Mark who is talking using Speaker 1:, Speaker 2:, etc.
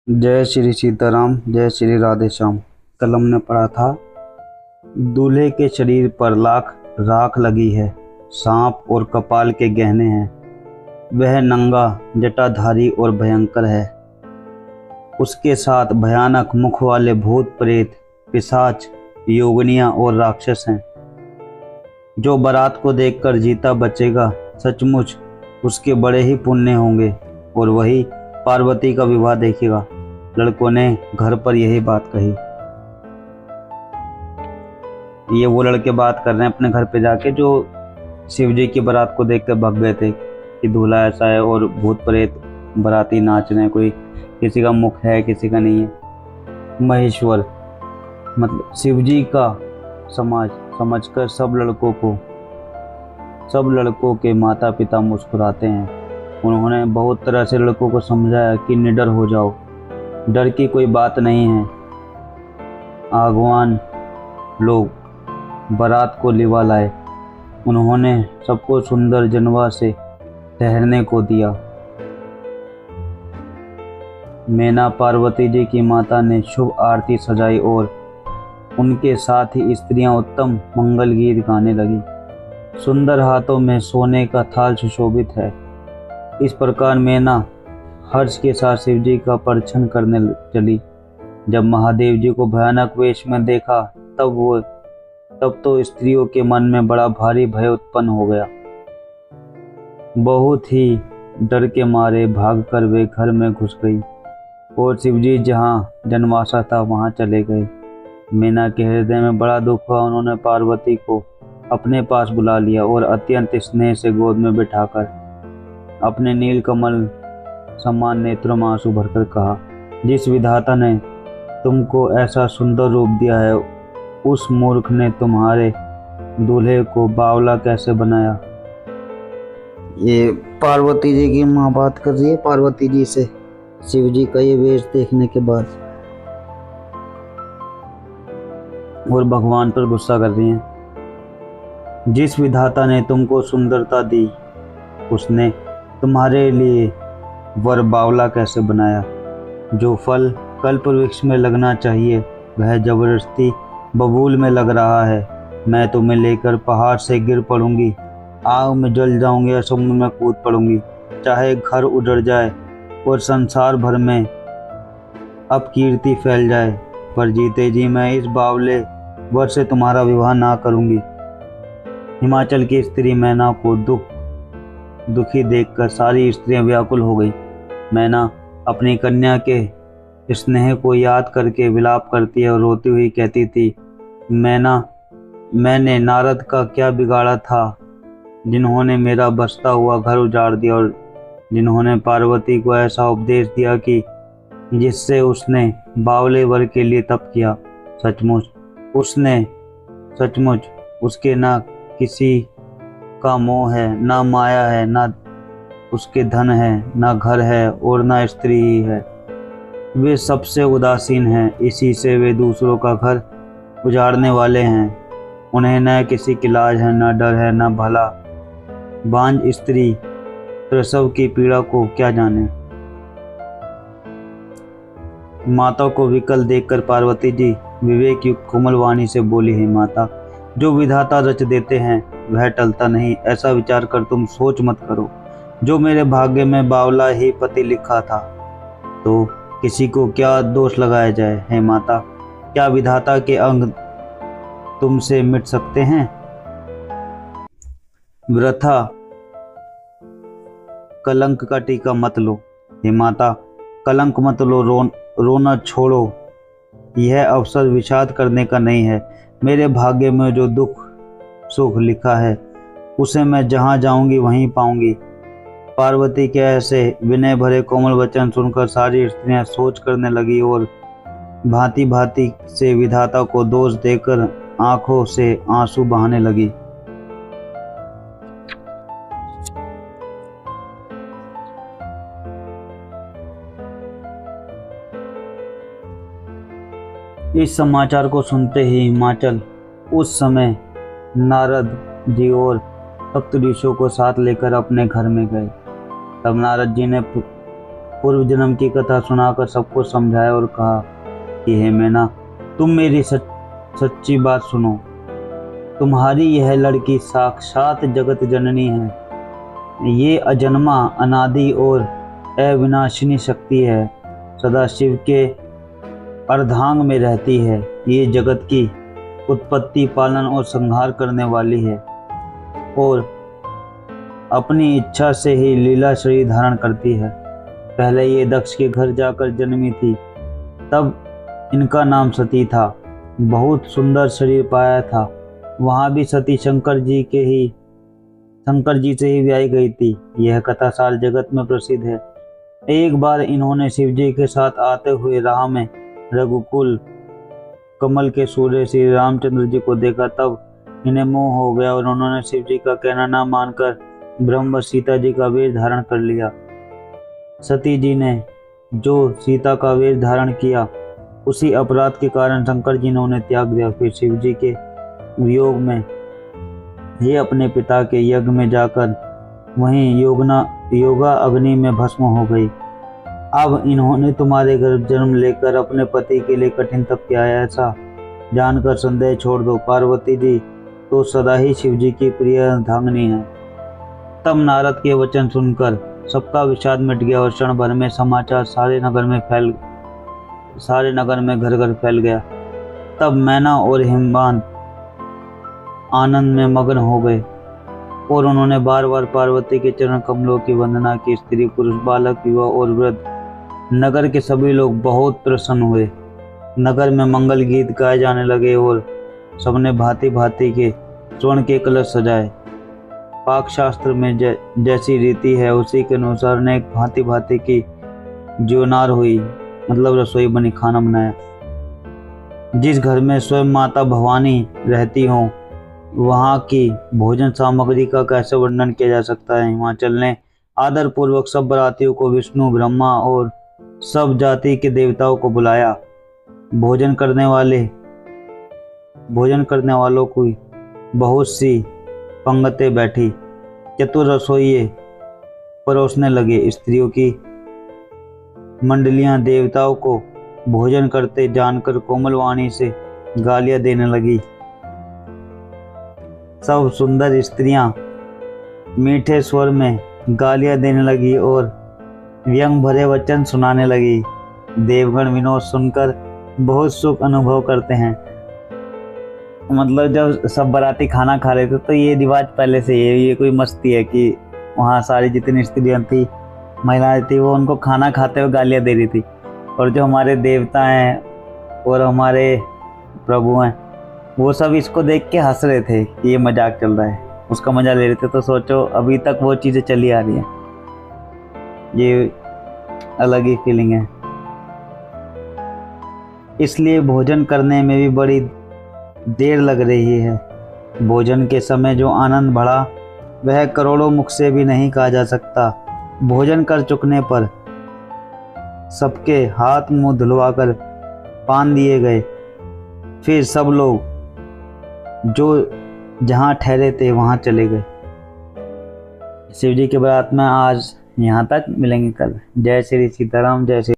Speaker 1: जय श्री सीताराम, जय श्री राधे श्याम। कल हमने पढ़ा था, दूल्हे के शरीर पर लाख राख लगी है, सांप और कपाल के गहने हैं। वह नंगा, जटाधारी और भयंकर है। उसके साथ भयानक मुख वाले भूत प्रेत, पिशाच, योगिनियां और राक्षस हैं। जो बारात को देखकर जीता बचेगा, सचमुच उसके बड़े ही पुण्य होंगे और वही पार्वती का विवाह देखेगा। लड़कों ने घर पर यही बात कही। ये वो लड़के बात कर रहे हैं अपने घर पे जाके, जो शिव जी की बारात को देखकर भाग गए थे कि दूल्हा ऐसा है और भूत प्रेत बाराती नाच रहे हैं। कोई किसी का मुख है, किसी का नहीं है। महेश्वर मतलब शिव जी का समाज समझकर सब लड़कों के माता पिता मुस्कुराते हैं। उन्होंने बहुत तरह से लड़कों को समझाया कि निडर हो जाओ, डर की कोई बात नहीं है। आगवान लोग बारात को लिवा लाए। उन्होंने सबको सुंदर जनवा से ठहरने को दिया। मैना पार्वती जी की माता ने शुभ आरती सजाई और उनके साथ ही स्त्रियां उत्तम मंगल गीत गाने लगी। सुंदर हाथों में सोने का थाल सुशोभित है। इस प्रकार मैना हर्ष के साथ शिव जी का परिछन करने चली। जब महादेव जी को भयानक वेश में देखा तब तो स्त्रियों के मन में बड़ा भारी भय उत्पन्न हो गया। बहुत ही डर के मारे भागकर वे घर में घुस गई और शिव जी जहाँ जनवासा था वहाँ चले गए। मैना के हृदय में बड़ा दुख हुआ। उन्होंने पार्वती को अपने पास बुला लिया और अत्यंत स्नेह से गोद में बिठाकर अपने नील कमल समान नेत्रों में आंसू भरकर कहा, जिस विधाता ने तुमको ऐसा सुंदर रूप दिया है, उस मूर्ख ने तुम्हारे दूल्हे को बावला कैसे बनाया। ये पार्वती जी की माँ बात कर रही है पार्वती जी से शिव जी का ये वेश देखने के बाद, और भगवान पर गुस्सा कर रही हैं। जिस विधाता ने तुमको सुंदरता दी, उसने तुम्हारे लिए वर बावला कैसे बनाया। जो फल कल्प वृक्ष में लगना चाहिए वह जबरदस्ती बबूल में लग रहा है। मैं तुम्हें लेकर पहाड़ से गिर पड़ूंगी, आग में जल जाऊंगी या समुद्र में कूद पड़ूंगी। चाहे घर उजड़ जाए और संसार भर में अपकीर्ति फैल जाए, पर जीते जी मैं इस बावले वर से तुम्हारा विवाह ना करूंगी। हिमाचल की स्त्री मैना को दुखी देखकर सारी स्त्रियां व्याकुल हो गई। मैना अपनी कन्या के स्नेह को याद करके विलाप करती है और रोती हुई कहती थी, मैंने नारद का क्या बिगाड़ा था, जिन्होंने मेरा बसता हुआ घर उजाड़ दिया और जिन्होंने पार्वती को ऐसा उपदेश दिया कि जिससे उसने बावले वर के लिए तप किया। सचमुच उसके ना किसी का मोह है, ना माया है, ना उसके धन है, ना घर है और ना स्त्री ही है। वे सबसे उदासीन हैं, इसी से वे दूसरों का घर उजाड़ने वाले हैं। उन्हें न किसी की लाज है, न डर है, न भला। बांझ स्त्री प्रसव की पीड़ा को क्या जाने। माता को विकल देखकर पार्वती जी विवेक युक्त कोमल वाणी से बोली, है माता, जो विधाता रच देते हैं वह टलता नहीं। ऐसा विचार कर तुम सोच मत करो। जो मेरे भाग्य में बावला ही पति लिखा था, तो किसी को क्या दोष लगाया जाए। हे माता, क्या विधाता के अंग तुमसे मिट सकते हैं। वृथा कलंक का टीका मत लो। हे माता, कलंक मत लो, रोना छोड़ो। यह अवसर विषाद करने का नहीं है। मेरे भाग्य में जो दुख सुख लिखा है उसे मैं जहाँ जाऊंगी वहीं पाऊंगी। पार्वती के ऐसे विनय भरे कोमल वचन सुनकर सारी स्त्रियां सोच करने लगी और भांति भांति से विधाता को दोष देकर आंखों से आंसू बहाने लगी। इस समाचार को सुनते ही हिमाचल उस समय नारद जी और सप्त ऋषियों को साथ लेकर अपने घर में गए। तब नारद जी ने पूर्व जन्म की कथा सुनाकर सबको समझाया और कहा कि हे मैना, तुम मेरी सच्ची बात सुनो। तुम्हारी यह लड़की साक्षात जगत जननी है। ये अजन्मा, अनादि और अविनाशिनी शक्ति है। सदा शिव के अर्धांग में रहती है। ये जगत की उत्पत्ति, पालन और संहार करने वाली है और अपनी इच्छा से ही लीला शरीर धारण करती है। पहले ये दक्ष के घर जाकर जन्मी थी, तब इनका नाम सती था। बहुत सुंदर शरीर पाया था। वहाँ भी सती शंकर जी से ही ब्याही गई थी। यह कथा सारे जगत में प्रसिद्ध है। एक बार इन्होंने शिव जी के साथ आते हुए राह में रघुकुल कमल के सूर्य श्री रामचंद्र जी को देखा। तब इन्हें मोह हो गया और उन्होंने शिव जी का कहना न मानकर ब्रह्म सीता जी का वेश धारण कर लिया। सती जी ने जो सीता का वेश धारण किया, उसी अपराध के कारण शंकर जी ने उन्हें त्याग दिया। फिर शिव जी के वियोग में ये अपने पिता के यज्ञ में जाकर वहीं योगा अग्नि में भस्म हो गई। अब इन्होंने तुम्हारे गर्भ जन्म लेकर अपने पति के लिए कठिन तप किया है, ऐसा जानकर संदेह छोड़ दो। पार्वती जी तो सदा ही शिव जी की प्रिय अर्धांगिनी है। तब नारद के वचन सुनकर सबका विषाद मिट गया और क्षण भर में समाचार सारे नगर में घर घर फैल गया। तब मैना और हिमवान आनंद में मग्न हो गए और उन्होंने बार बार पार्वती के चरण कमलों की वंदना की। स्त्री, पुरुष, बालक, युवा और वृद्ध, नगर के सभी लोग बहुत प्रसन्न हुए। नगर में मंगल गीत गाए जाने लगे और सबने भांति भांति के स्वर्ण के कलश सजाए। पाक शास्त्र में जैसी रीति है, उसी के अनुसार अनेक भांति भांति की ज्योनार हुई, मतलब रसोई बनी, खाना बनाया। जिस घर में स्वयं माता भवानी रहती हो, वहाँ की भोजन सामग्री का कैसे वर्णन किया जा सकता है। हिमाचल ने आदर पूर्वक सब बारातियों को, विष्णु, ब्रह्मा और सब जाति के देवताओं को बुलाया। भोजन करने वालों की बहुत सी पंगतें बैठी। चतुर रसोइये परोसने लगे। स्त्रियों की मंडलियां देवताओं को भोजन करते जानकर कोमल वाणी से गालियां देने लगी। सब सुंदर स्त्रियां मीठे स्वर में गालियां देने लगी और व्यंग भरे वचन सुनाने लगी। देवगण विनोद सुनकर बहुत सुख अनुभव करते हैं। मतलब जब सब बाराती खाना खा रहे थे तो ये रिवाज पहले से ये कोई मस्ती है कि वहाँ सारी जितनी स्त्रियां थी, महिलाएं थी, वो उनको खाना खाते हुए गालियां दे रही थी। और जो हमारे देवता हैं और हमारे प्रभु हैं, वो सब इसको देख के हंस रहे थे कि ये मजाक चल रहा है, उसका मजा ले रहे थे। तो सोचो अभी तक वो चीज़ें चली आ रही हैं। ये अलग ही फीलिंग है। इसलिए भोजन करने में भी बड़ी देर लग रही है। भोजन के समय जो आनंद बढ़ा, वह करोड़ों मुख से भी नहीं कहा जा सकता। भोजन कर चुकने पर सबके हाथ मुंह धुलवाकर पान दिए गए। फिर सब लोग जो जहाँ ठहरे थे वहाँ चले गए। शिव जी के बारात में आज यहाँ तक, मिलेंगे कल। जय श्री सीताराम, जय श्री